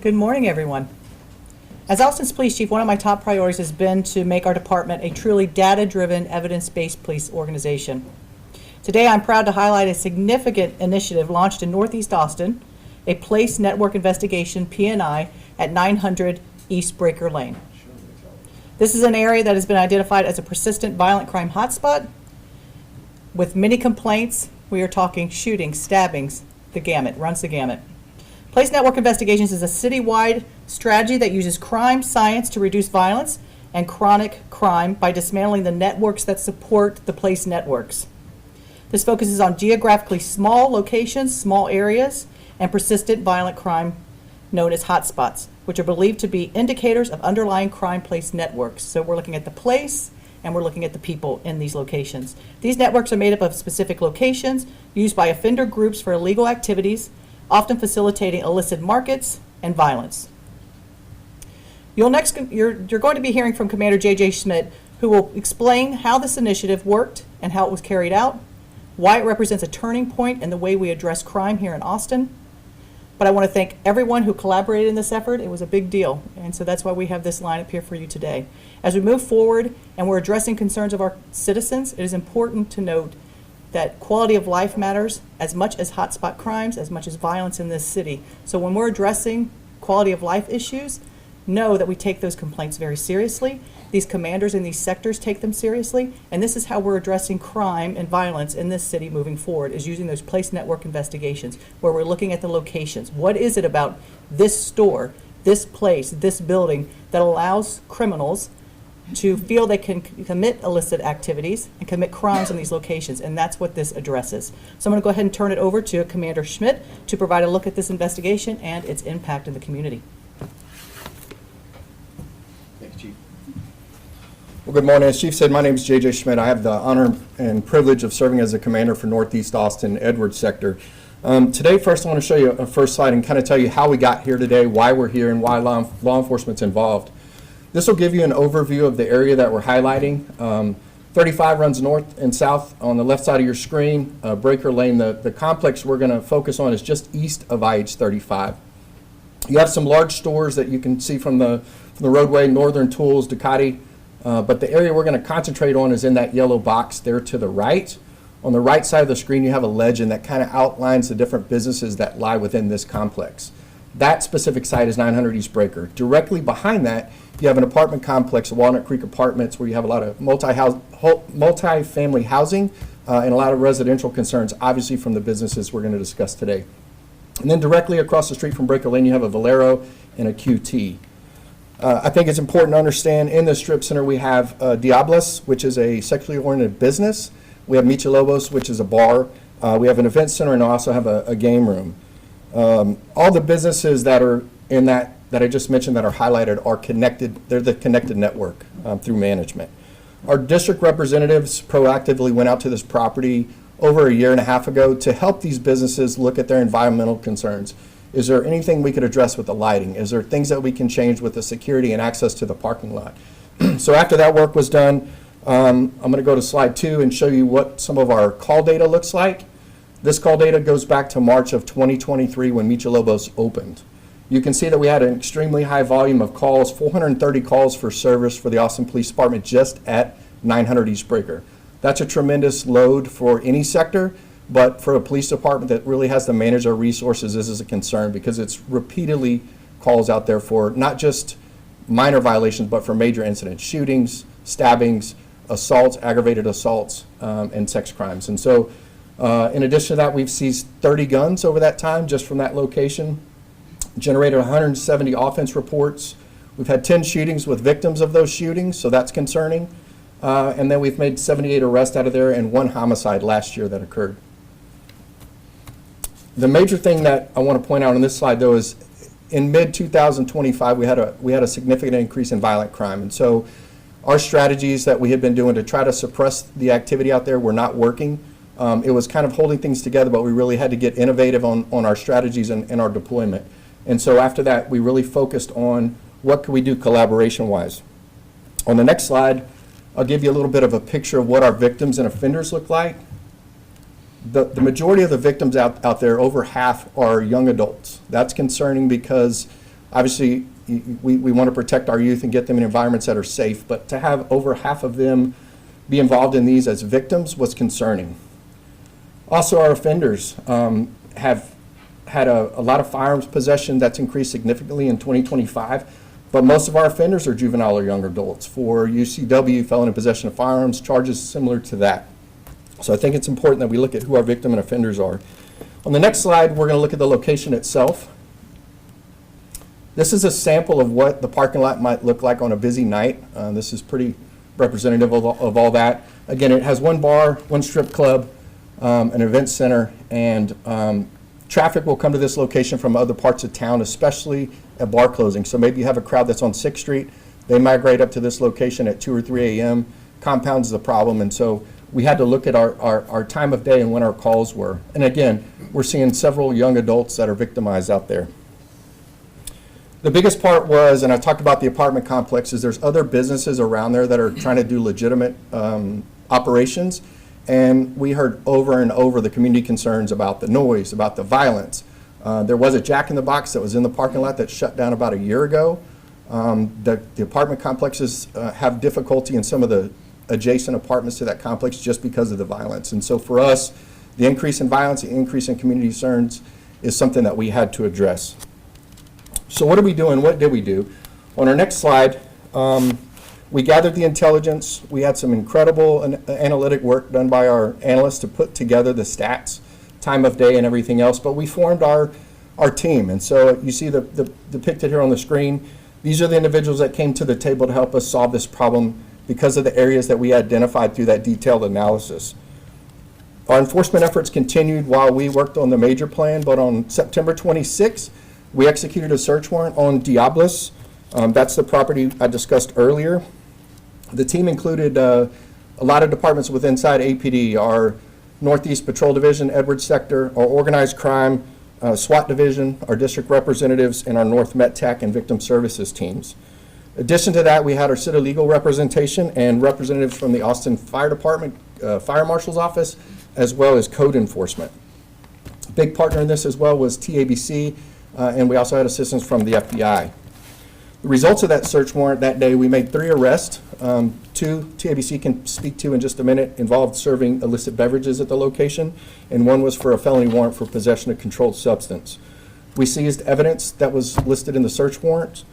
Good morning, everyone. As Austin's police chief, one of my top priorities has been to make our department a truly data-driven, evidence-based police organization. Today, I'm proud to highlight a significant initiative launched in Northeast Austin, a Place Network Investigation, P&I, at 900 East Breaker Lane. This is an area that has been identified as a persistent violent crime hotspot with many complaints. We are talking shootings, stabbings, the gamut, runs the gamut. Place Network Investigations is a citywide strategy that uses crime science to reduce violence and chronic crime by dismantling the networks that support the place networks. This focuses on geographically small locations, small areas, and persistent violent crime known as hotspots, which are believed to be indicators of underlying crime place networks. So we're looking at the place and we're looking at the people in these locations. These networks are made up of specific locations used by offender groups for illegal activities, often facilitating illicit markets and violence. You're going to be hearing from Commander J.J. Schmidt, who will explain how this initiative worked and how it was carried out, why it represents a turning point in the way we address crime here in Austin. But I want to thank everyone who collaborated in this effort. It was a big deal, and so that's why we have this lineup here for you today. As we move forward and we're addressing concerns of our citizens, it is important to note that quality of life matters as much as hotspot crimes, as much as violence in this city. So when we're addressing quality of life issues, know that we take those complaints very seriously. These commanders in these sectors take them seriously, and this is how we're addressing crime and violence in this city moving forward, is using those place network investigations, where we're looking at the locations. What is it about this store, this place, this building that allows criminals to feel they can commit illicit activities and commit crimes in these locations, and that's what this addresses. So I'm going to go ahead and turn it over to Commander Schmidt to provide a look at this investigation and its impact in the community. Thanks, Chief. Well, good morning. As Chief said, my name is J.J. Schmidt. I have the honor and privilege of serving as a commander for Northeast Austin Edwards sector. Today, first I want to show you a first slide and kind of tell you how we got here today, why we're here, and why law enforcement's involved. This will give you an overview of the area that we're highlighting. 35 runs north and south on the left side of your screen. Breaker Lane, the complex we're going to focus on is just east of IH-35. You have some large stores that you can see from the roadway, Northern Tools, Ducati, but the area we're going to concentrate on is in that yellow box there to the right. On the right side of the screen, you have a legend that kind of outlines the different businesses that lie within this complex. That specific site is 900 East Breaker. Directly behind that, you have an apartment complex, Walnut Creek Apartments, where you have a lot of multi-family housing and a lot of residential concerns, obviously from the businesses we're going to discuss today. And then directly across the street from Breaker Lane, you have a Valero and a QT. I think it's important to understand in the strip center we have Diablos, which is a sexually oriented business. We have Michelobos, which is a bar. We have an event center and also have a game room. All the businesses that are in that I just mentioned that are highlighted are connected. They're the connected network through management. Our district representatives proactively went out to this property over a year and a half ago to help these businesses look at their environmental concerns. Is there anything we could address with the lighting? Is there things that we can change with the security and access to the parking lot? So after that work was done, I'm going to go to slide 2 and show you what some of our call data looks like. This call data goes back to March of 2023 when Michelobos opened. You can see that we had an extremely high volume of calls, 430 calls for service for the Austin Police Department just at 900 East Breaker. That's a tremendous load for any sector, but for a police department that really has to manage our resources, this is a concern because it's repeatedly calls out there for not just minor violations, but for major incidents, shootings, stabbings, assaults, aggravated assaults, and sex crimes. And so in addition to that, we've seized 30 guns over that time just from that location. Generated 170 offense reports. We've had 10 shootings with victims of those shootings, so that's concerning. And then we've made 78 arrests out of there and 1 homicide last year that occurred. The major thing that I want to point out on this slide, though, is in mid-2025, we had a significant increase in violent crime. And so our strategies that we had been doing to try to suppress the activity out there were not working. It was kind of holding things together, but we really had to get innovative on our strategies and our deployment. And so after that, we really focused on what could we do collaboration-wise. On the next slide, I'll give you a little bit of a picture of what our victims and offenders look like. The majority of the victims out there, over half, are young adults. That's concerning because Obviously, we want to protect our youth and get them in environments that are safe, but to have over half of them be involved in these as victims was concerning. Also, our offenders have had a lot of firearms possession that's increased significantly in 2025, but most of our offenders are juvenile or young adults. For UCW, felon in possession of firearms, charges similar to that. So I think it's important that we look at who our victim and offenders are. On the next slide, we're going to look at the location itself. This is a sample of what the parking lot might look like on a busy night. This is pretty representative of all that. Again, it has one bar, one strip club, an event center, and traffic will come to this location from other parts of town, especially at bar closing. So maybe you have a crowd that's on 6th Street. They migrate up to this location at 2 or 3 a.m. Compounds the problem, and so we had to look at our time of day and when our calls were. And again, we're seeing several young adults that are victimized out there. The biggest part was, and I talked about the apartment complexes, there's other businesses around there that are trying to do legitimate operations, and we heard over and over the community concerns about the noise, about the violence. There was a Jack in the Box that was in the parking lot that shut down about a year ago. The apartment complexes have difficulty in some of the adjacent apartments to that complex just because of the violence. And so for us, the increase in violence, the increase in community concerns is something that we had to address. So what are we doing? What did we do? On our next slide, we gathered the intelligence. We had some incredible analytic work done by our analysts to put together the stats, time of day and everything else, but we formed our team. And so you see depicted here on the screen, these are the individuals that came to the table to help us solve this problem because of the areas that we identified through that detailed analysis. Our enforcement efforts continued while we worked on the major plan, but on September 26th, we executed a search warrant on Diablos. That's the property I discussed earlier. The team included a lot of departments within inside APD, our Northeast Patrol Division, Edwards Sector, our Organized Crime, SWAT Division, our district representatives, and our North MetTech and Victim Services teams. In addition to that, we had our city legal representation and representatives from the Austin Fire Department, Fire Marshal's Office, as well as code enforcement. A big partner in this as well was TABC, and we also had assistance from the FBI. The results of that search warrant that day, we made 3 arrests. 2 TABC can speak to in just a minute, involved serving illicit beverages at the location, and 1 was for a felony warrant for possession of controlled substance. We seized evidence that was listed in the search warrant.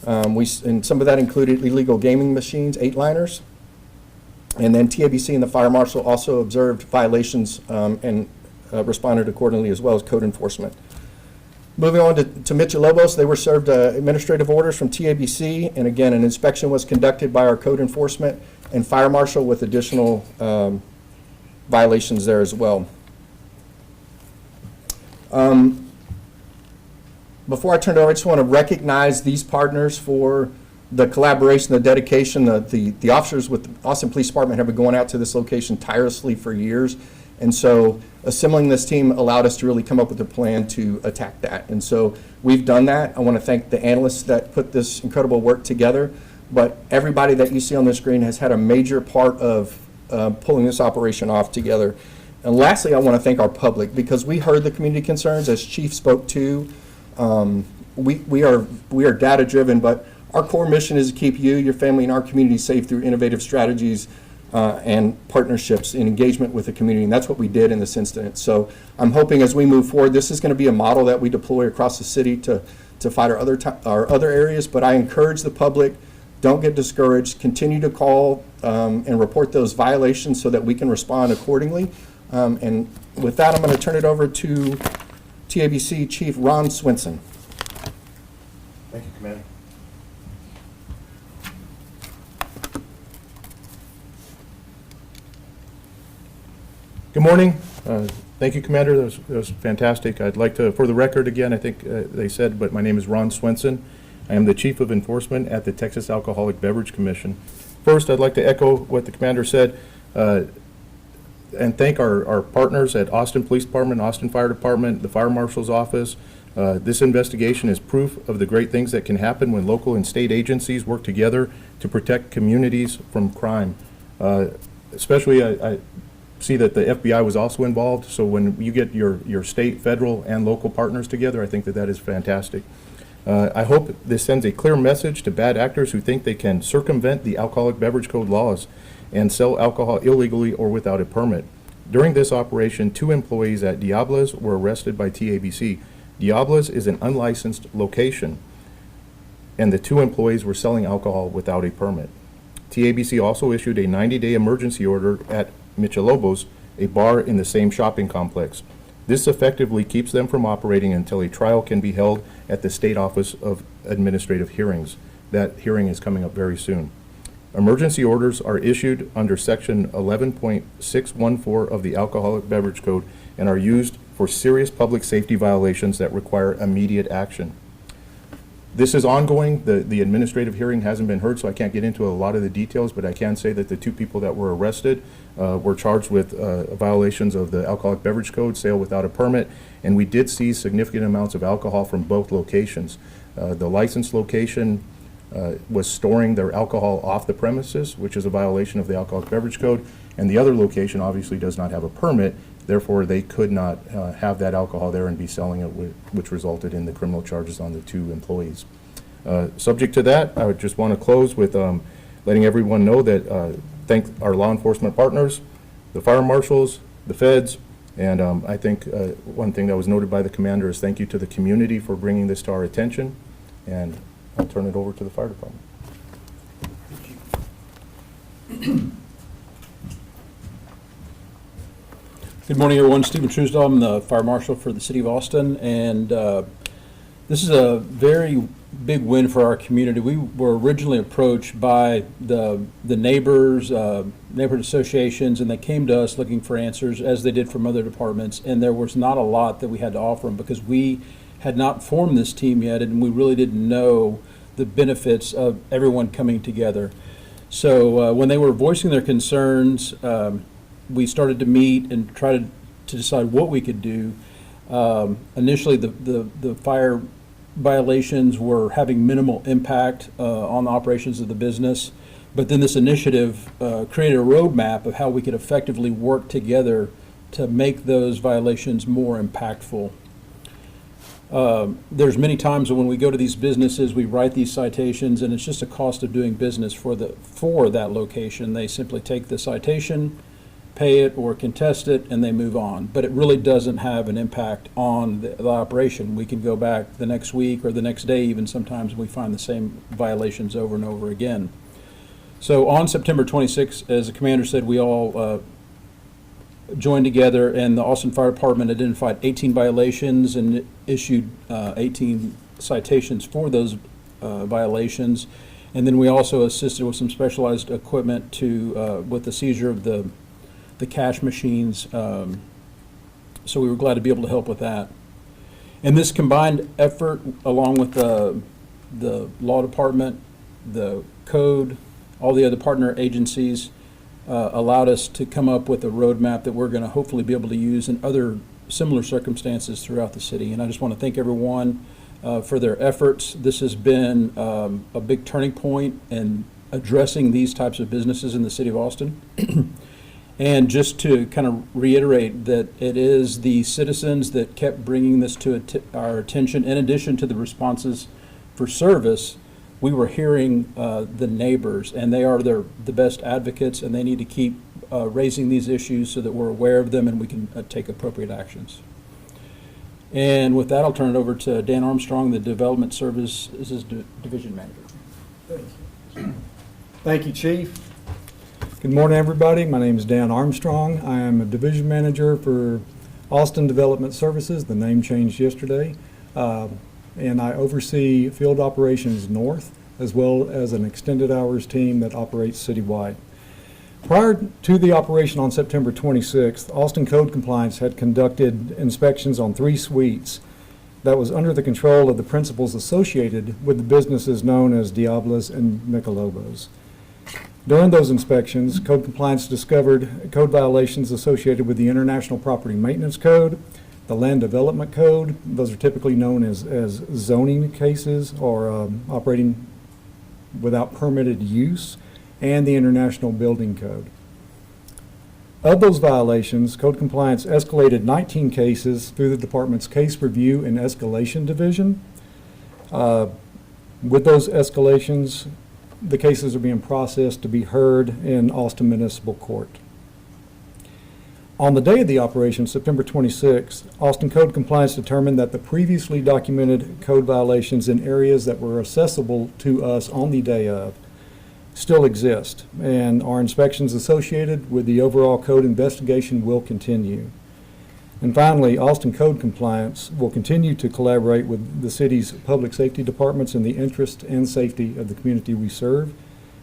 And some of that included illegal gaming machines, 8-liners. And then TABC and the Fire Marshal also observed violations and responded accordingly, as well as code enforcement. Moving on to Michelobos, they were served administrative orders from TABC, and again, an inspection was conducted by our code enforcement and Fire Marshal with additional violations there as well. Before I turn it over, I just want to recognize these partners for the collaboration, the dedication. The officers with the Austin Police Department have been going out to this location tirelessly for years. And so assembling this team allowed us to really come up with a plan to attack that. And so we've done that. I want to thank the analysts that put this incredible work together. But everybody that you see on the screen has had a major part of pulling this operation off together. And lastly, I want to thank our public, because we heard the community concerns, as Chief spoke to. We are data driven, but our core mission is to keep you, your family, and our community safe through innovative strategies and partnerships and engagement with the community, and that's what we did in this incident. So I'm hoping as we move forward, this is going to be a model that we deploy across the city to fight our other areas. But I encourage the public, don't get discouraged, continue to call and report those violations so that we can respond accordingly. And with that, I'm going to turn it over to TABC Chief Ron Swinson. Thank you, Commander. Good morning. Thank you, Commander. That was fantastic. I'd like to, for the record again, I think they said, but my name is Ron Swinson. I am the Chief of Enforcement at the Texas Alcoholic Beverage Commission. First, I'd like to echo what the Commander said and thank our partners at Austin Police Department, Austin Fire Department, the Fire Marshal's Office. This investigation is proof of the great things that can happen when local and state agencies work together to protect communities from crime. Especially, I see that the FBI was also involved, so when you get your state, federal, and local partners together, I think that is fantastic. I hope this sends a clear message to bad actors who think they can circumvent the alcoholic beverage code laws and sell alcohol illegally or without a permit. During this operation, 2 employees at Diablo's were arrested by TABC. Diablo's is an unlicensed location, and the 2 employees were selling alcohol without a permit. TABC also issued a 90-day emergency order at Michelobos, a bar in the same shopping complex. This effectively keeps them from operating until a trial can be held at the State Office of Administrative Hearings. That hearing is coming up very soon. Emergency orders are issued under Section 11.614 of the Alcoholic Beverage Code and are used for serious public safety violations that require immediate action. This is ongoing. The administrative hearing hasn't been heard, so I can't get into a lot of the details, but I can say that the 2 people that were arrested were charged with violations of the Alcoholic Beverage Code, sale without a permit, and we did seize significant amounts of alcohol from both locations. The licensed location was storing their alcohol off the premises, which is a violation of the Alcoholic Beverage Code, and the other location obviously does not have a permit. Therefore, they could not have that alcohol there and be selling it, which resulted in the criminal charges on the 2 employees. Subject to that, I would just want to close with letting everyone know that thank our law enforcement partners, the fire marshals, the feds, and I think one thing that was noted by the commander is thank you to the community for bringing this to our attention, and I'll turn it over to the fire department. Good morning, everyone. Stephen Truesdale. I'm the fire marshal for the city of Austin, and this is a very big win for our community. We were originally approached by the neighbors, neighborhood associations, and they came to us looking for answers, as they did from other departments, and there was not a lot that we had to offer them because we had not formed this team yet, and we really didn't know the benefits of everyone coming together. So when they were voicing their concerns, we started to meet and try to decide what we could do. Initially, the fire violations were having minimal impact on the operations of the business, but then this initiative created a roadmap of how we could effectively work together to make those violations more impactful. There's many times when we go to these businesses, we write these citations, and it's just a cost of doing business for that location. They simply take the citation, pay it or contest it, and they move on. But it really doesn't have an impact on the operation. We can go back the next week or the next day, even sometimes we find the same violations over and over again. So on September 26th, as the commander said, we all joined together, and the Austin Fire Department identified 18 violations and issued 18 citations for those violations. And then we also assisted with some specialized equipment with the seizure of the cash machines, so we were glad to be able to help with that. And this combined effort, along with the law department, the code, all the other partner agencies, allowed us to come up with a roadmap that we're going to hopefully be able to use in other similar circumstances throughout the city. And I just want to thank everyone for their efforts. This has been a big turning point in addressing these types of businesses in the city of Austin. And just to kind of reiterate that it is the citizens that kept bringing this to our attention. In addition to the responses for service, we were hearing the neighbors, and they are the best advocates, and they need to keep raising these issues so that we're aware of them and we can take appropriate actions. And with that, I'll turn it over to Dan Armstrong, the Development Services Division Manager. Thank you, Chief. Good morning, everybody. My name is Dan Armstrong. I am a division manager for Austin Development Services. The name changed yesterday. And I oversee field operations north, as well as an extended hours team that operates citywide. Prior to the operation on September 26th, Austin Code Compliance had conducted inspections on 3 suites that was under the control of the principals associated with the businesses known as Diablo's and Michelobos. During those inspections, Code Compliance discovered code violations associated with the International Property Maintenance Code, the Land Development Code. Those are typically known as zoning cases or operating without permitted use, and the International Building Code. Of those violations, Code Compliance escalated 19 cases through the department's Case Review and Escalation Division. With those escalations, the cases are being processed to be heard in Austin Municipal Court. On the day of the operation, September 26th, Austin Code Compliance determined that the previously documented code violations in areas that were accessible to us on the day of still exist, and our inspections associated with the overall code investigation will continue. And finally, Austin Code Compliance will continue to collaborate with the city's public safety departments in the interest and safety of the community we serve.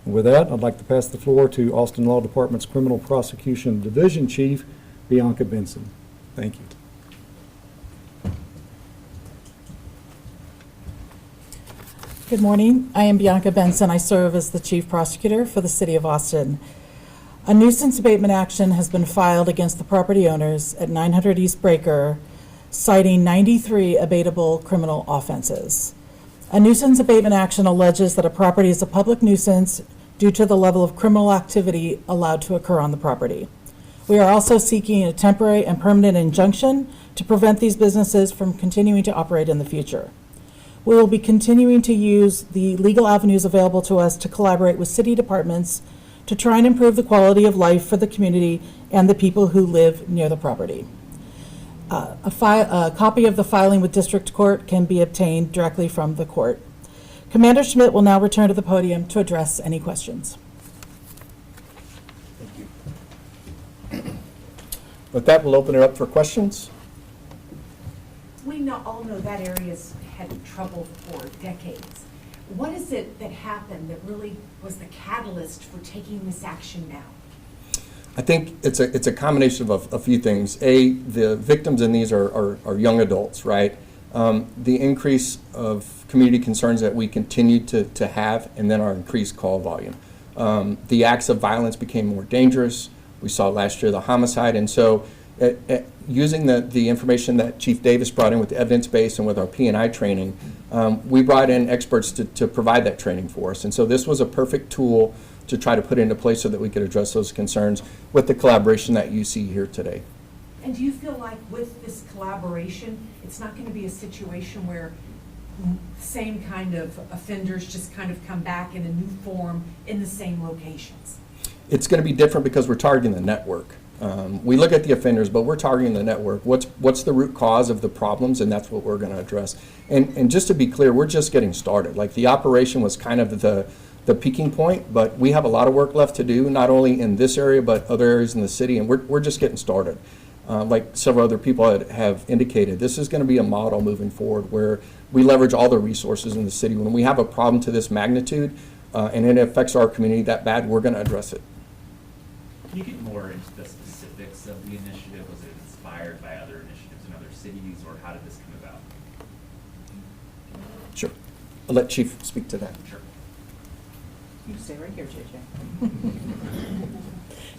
And with that, I'd like to pass the floor to Austin Law Department's Criminal Prosecution Division Chief, Bianca Benson. Thank you. Good morning. I am Bianca Benson. I serve as the Chief Prosecutor for the City of Austin. A nuisance abatement action has been filed against the property owners at 900 East Breaker, citing 93 abatable criminal offenses. A nuisance abatement action alleges that a property is a public nuisance due to the level of criminal activity allowed to occur on the property. We are also seeking a temporary and permanent injunction to prevent these businesses from continuing to operate in the future. We will be continuing to use the legal avenues available to us to collaborate with city departments to try and improve the quality of life for the community and the people who live near the property. A copy of the filing with District Court can be obtained directly from the court. Commander Schmidt will now return to the podium to address any questions. With that, we'll open it up for questions. We all know that area's had trouble for decades. What is it that happened that really was the catalyst for taking this action now? I think it's a combination of a few things. The victims in these are young adults, right? The increase of community concerns that we continue to have, and then our increased call volume. The acts of violence became more dangerous. We saw last year the homicide, and so using the information that Chief Davis brought in with the evidence base and with our P&I training, we brought in experts to provide that training for us. And so this was a perfect tool to try to put into place so that we could address those concerns with the collaboration that you see here today. And do you feel like with this collaboration, it's not going to be a situation where same kind of offenders just kind of come back in a new form in the same locations? It's going to be different because we're targeting the network. We look at the offenders, but we're targeting the network. What's the root cause of the problems, and that's what we're going to address. And just to be clear, we're just getting started. Like, the operation was kind of the peaking point, but we have a lot of work left to do, not only in this area, but other areas in the city, and we're just getting started. Like several other people have indicated, this is going to be a model moving forward where we leverage all the resources in the city. When we have a problem to this magnitude and it affects our community that bad, we're going to address it. Can you get more into the specifics of the initiative? Was it inspired by other initiatives in other cities, or how did this come about? Sure. I'll let Chief speak to that. Sure. You stay right here, JJ.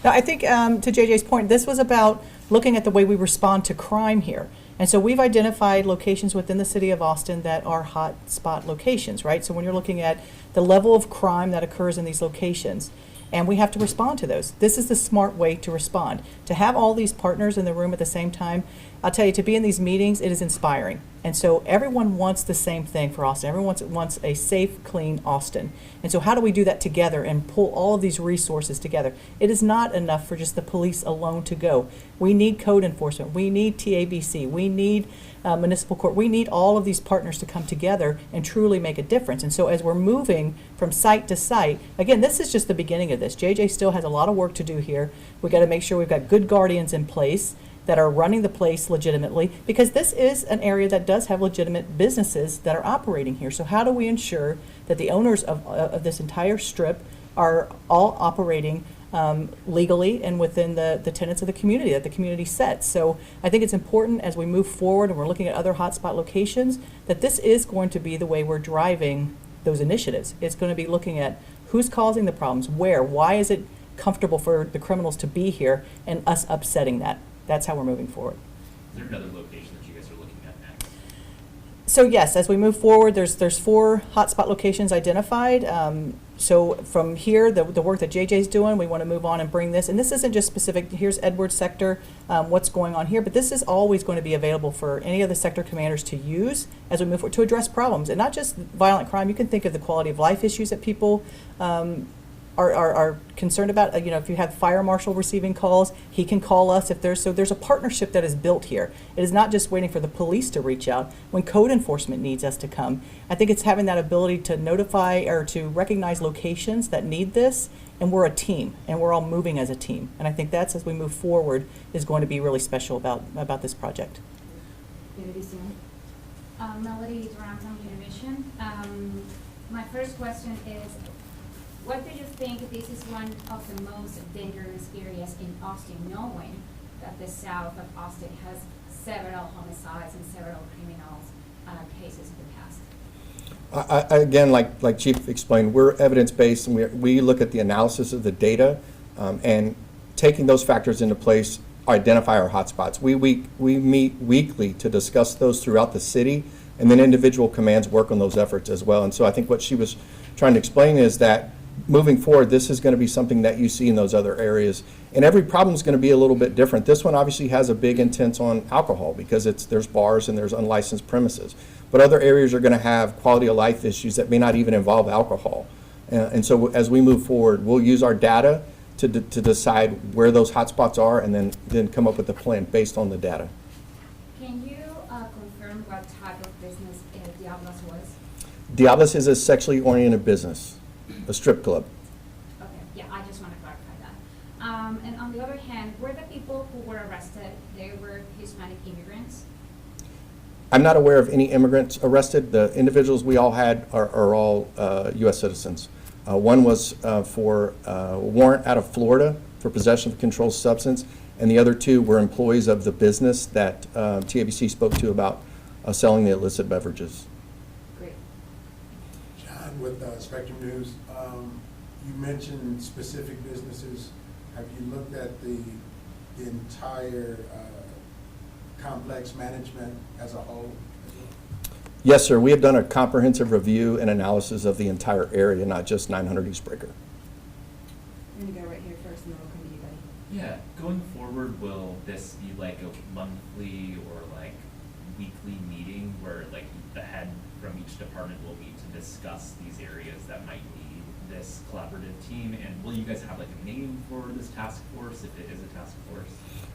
Now, I think to JJ's point, this was about looking at the way we respond to crime here. And so we've identified locations within the city of Austin that are hot spot locations, right? So when you're looking at the level of crime that occurs in these locations, and we have to respond to those. This is the smart way to respond. To have all these partners in the room at the same time, I'll tell you, to be in these meetings, it is inspiring. And so everyone wants the same thing for Austin. Everyone wants a safe, clean Austin. And so how do we do that together and pull all of these resources together? It is not enough for just the police alone to go. We need code enforcement. We need TABC. We need municipal court. We need all of these partners to come together and truly make a difference. And so as we're moving from site to site, again, this is just the beginning of this. JJ still has a lot of work to do here. We've got to make sure we've got good guardians in place that are running the place legitimately, because this is an area that does have legitimate businesses that are operating here. So how do we ensure that the owners of this entire strip are all operating legally and within the tenets of the community that the community sets? So I think it's important as we move forward and we're looking at other hotspot locations that this is going to be the way we're driving those initiatives. It's going to be looking at who's causing the problems, where, why is it comfortable for the criminals to be here, and us upsetting that. That's how we're moving forward. Is there another location that you guys are looking at next? So yes, as we move forward, there's 4 hotspot locations identified. So from here, the work that JJ's doing, we want to move on and bring this, and this isn't just specific, here's Edwards sector, what's going on here, but this is always going to be available for any of the sector commanders to use as we move forward, to address problems, and not just violent crime. You can think of the quality of life issues that people are concerned about. You know, if you have fire marshal receiving calls, he can call us if there's a partnership that is built here. It is not just waiting for the police to reach out when code enforcement needs us to come. I think it's having that ability to notify or to recognize locations that need this, and we're a team, and we're all moving as a team. And I think that's, as we move forward, is going to be really special about this project. Melody Durant from Univision. My first question is, what do you think this is one of the most dangerous areas in Austin, knowing that the south of Austin has several homicides and several criminal cases in the past? Again, like Chief explained, we're evidence-based, and we look at the analysis of the data, and taking those factors into place, identify our hotspots. We meet weekly to discuss those throughout the city, and then individual commands work on those efforts as well. And so I think what she was trying to explain is that moving forward, this is going to be something that you see in those other areas. And every problem is going to be a little bit different. This one obviously has a big intent on alcohol because there's bars and there's unlicensed premises. But other areas are going to have quality of life issues that may not even involve alcohol. And so as we move forward, we'll use our data to decide where those hotspots are, and then come up with a plan based on the data. Can you confirm what type of business Diablos was? Diablos is a sexually oriented business, a strip club. Okay, yeah, I just want to clarify that. And on the other hand, were the people who were arrested, they were Hispanic immigrants? I'm not aware of any immigrants arrested. The individuals we all had are all U.S. citizens. One was for a warrant out of Florida for possession of a controlled substance, and the other two were employees of the business that TABC spoke to about selling the illicit beverages. Great. John, with Spectrum News, you mentioned specific businesses. Have you looked at the entire complex management as a whole? Yes, sir. We have done a comprehensive review and analysis of the entire area, not just 900 East Breaker. I'm gonna go right here first, and then we'll come to you, buddy. Yeah, going forward, will this be like a monthly or like weekly meeting where like the head from each department will meet to discuss these areas that might need this collaborative team? And will you guys have like a name for this task force, if it is a task force?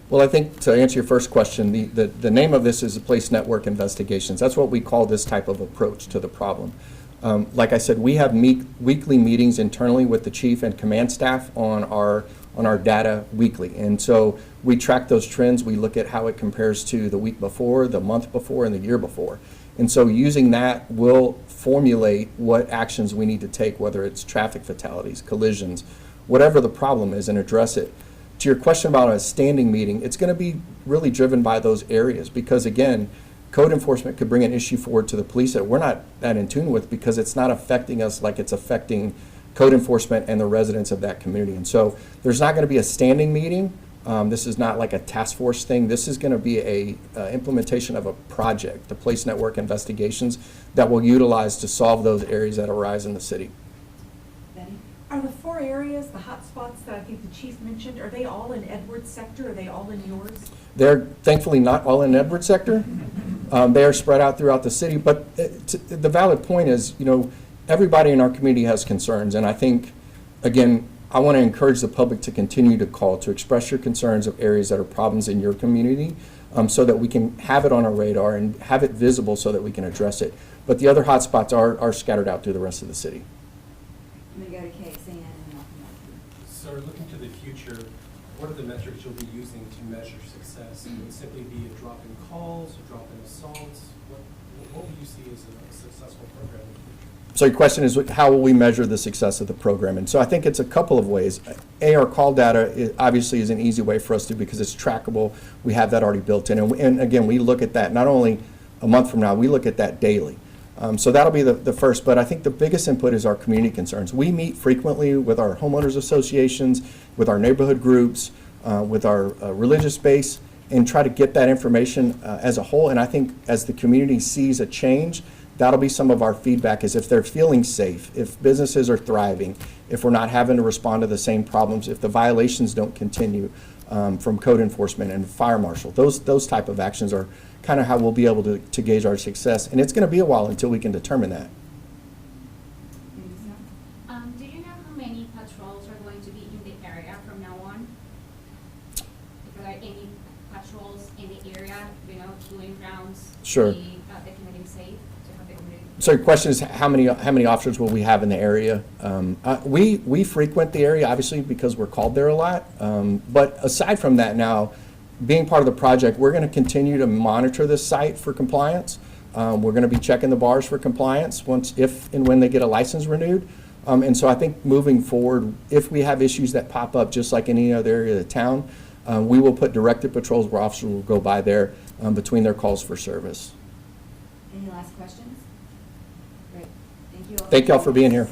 Well, I think to answer your first question, the name of this is the Police Network Investigations. That's what we call this type of approach to the problem. Like I said, we have weekly meetings internally with the chief and command staff on our data weekly. And so we track those trends. We look at how it compares to the week before, the month before, and the year before. And so using that, we'll formulate what actions we need to take, whether it's traffic fatalities, collisions, whatever the problem is, and address it. To your question about a standing meeting, it's going to be really driven by those areas because, again, code enforcement could bring an issue forward to the police that we're not that in tune with because it's not affecting us like it's affecting code enforcement and the residents of that community. And so there's not going to be a standing meeting. This is not like a task force thing. This is going to be a implementation of a project, the Police Network Investigations, that we'll utilize to solve those areas that arise in the city. Benny? Are the 4 areas, the hotspots that I think the chief mentioned, are they all in Edwards sector? Are they all in yours? They're thankfully not all in Edwards sector. They are spread out throughout the city. But the valid point is, you know, everybody in our community has concerns. And I think, again, I want to encourage the public to continue to call, to express your concerns of areas that are problems in your community so that we can have it on our radar and have it visible so that we can address it. But the other hotspots are scattered out through the rest of the city. I'm gonna go to KXAN, and then I'll come back to you. So looking to the future, what are the metrics you'll be using to measure success? Will it simply be a drop in calls, a drop in assaults? What would you see as a successful program in the future? So your question is, how will we measure the success of the program? And so I think it's a couple of ways. Our call data obviously is an easy way for us to, because it's trackable. We have that already built in. And again, we look at that not only a month from now, we look at that daily. So that'll be the first, but I think the biggest input is our community concerns. We meet frequently with our homeowners associations, with our neighborhood groups, with our religious base, and try to get that information as a whole. And I think as the community sees a change, that'll be some of our feedback, is if they're feeling safe, if businesses are thriving, if we're not having to respond to the same problems, if the violations don't continue from code enforcement and fire marshal. Those type of actions are kind of how we'll be able to gauge our success. And it's going to be a while until we can determine that. Do you know how many patrols are going to be in the area from now on? If there are any patrols in the area, doing rounds? Sure. To keep the community safe, to have the community? So your question is, how many officers will we have in the area? We frequent the area, obviously, because we're called there a lot. But aside from that now, being part of the project, we're going to continue to monitor this site for compliance. We're going to be checking the bars for compliance if and when they get a license renewed. And so I think moving forward, if we have issues that pop up, just like any other area of the town, we will put directed patrols where officers will go by there between their calls for service. Any last questions? Great, thank you all. Thank y'all for being here.